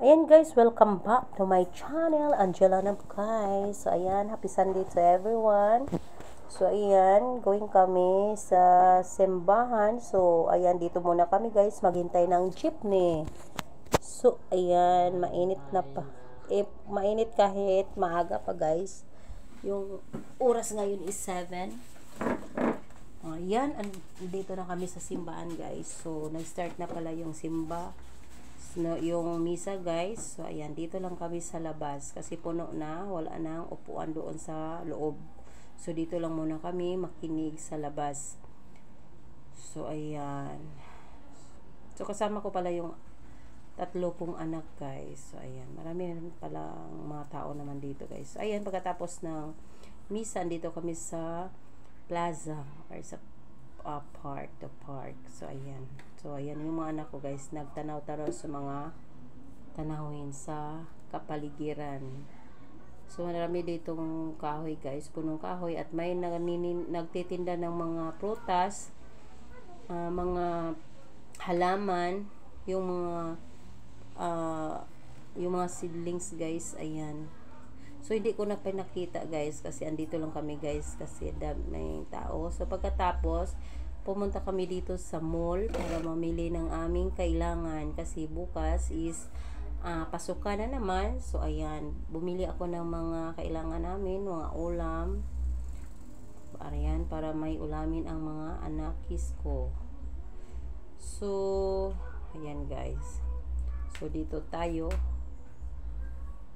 Ayan guys, welcome back to my channel, Angela Nab guys. So ayan, happy Sunday to everyone. So ayan, going kami sa simbahan. So ayan, dito muna kami guys, maghintay ng jeepney. So ayan, mainit na pa. Mainit kahit maaga pa guys. Yung oras ngayon is 7. Ayan, dito na kami sa simbahan guys. So nag-start na pala yung simba. No, yung misa guys. So ayan, dito lang kami sa labas kasi puno na, wala nang upuan doon sa loob. So dito lang muna kami makinig sa labas. So ayan. So kasama ko pala yung tatlo kong anak guys. So ayan, marami palang mga tao naman dito guys. So, ayan, pagkatapos ng misa, dito kami sa plaza or sa park. So ayan. So ayan yung mga anak ko guys, nagtanaw-tanaw sa mga tanawin sa kapaligiran. So marami ditong kahoy guys, punong kahoy, at may nagtitinda ng mga prutas, mga halaman, yung mga seedlings guys. Ayan. So hindi ko na pinakita guys kasi andito lang kami guys kasi may tao. So pagkatapos pumunta kami dito sa mall para mamili ng aming kailangan kasi bukas is pasukan na naman. So ayan, bumili ako ng mga kailangan namin, mga ulam. Ayan, para may ulamin ang mga anakis ko. So ayan guys. So dito tayo.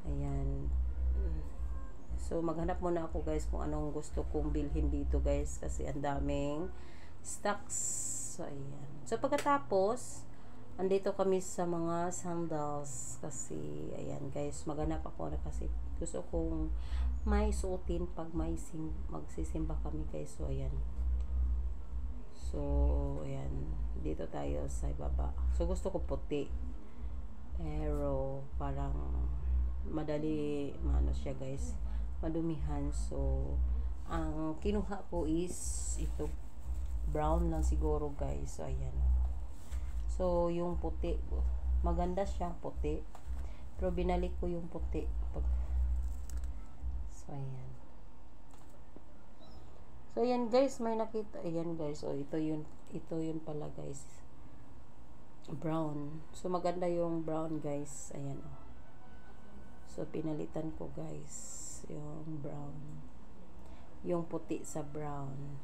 Ayan. So maghanap muna ako guys kung anong gusto kong bilhin dito guys kasi ang daming stocks. So ayan. So pagkatapos andito kami sa mga sandals kasi ayan guys, maghanap ako na kasi gusto kong may suotin pag magsisimba kami guys. So ayan. So ayan, dito tayo sa ibaba. So gusto ko puti, pero parang madali siya guys, madumihan. So ang kinuha ko is ito, brown lang siguro guys. So ayan. So yung puti, maganda siyang puti, pero binalik ko yung puti. So ayan. So ayan guys, may nakita. Ayan guys, so ito yun pala guys, brown. So maganda yung brown guys. Ayan. So pinalitan ko guys yung brown, yung puti sa brown.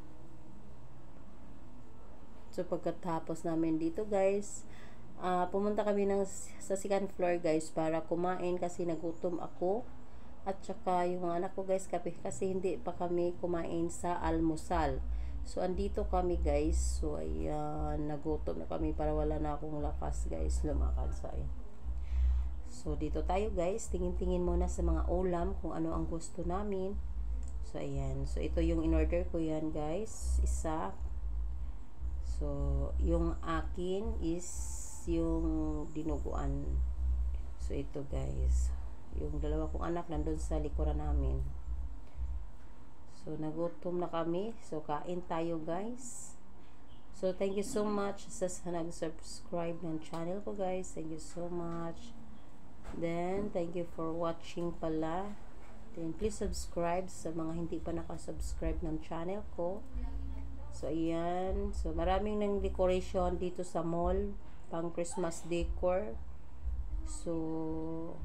So pagkatapos namin dito guys, pumunta kami sa second floor guys para kumain kasi nagutom ako, at saka yung anak ko guys kasi hindi pa kami kumain sa almusal. So andito kami guys. So ayan, nagutom na kami para wala na akong lakas guys lumakad sa ayan. So dito tayo guys, tingin-tingin muna sa mga ulam kung ano ang gusto namin. So ayan, so ito yung in-order ko yan guys, isa. So yung akin is yung dinuguan. So ito guys, yung dalawa kong anak nandun sa likuran namin. So nagutom na kami, so kain tayo guys. So thank you so much sa nag-subscribe ng channel ko guys, thank you so much. Then thank you for watching pala. Then please subscribe sa mga hindi pa nakasubscribe ng channel ko. So ayan, so maraming ng decoration dito sa mall, pang Christmas decor. So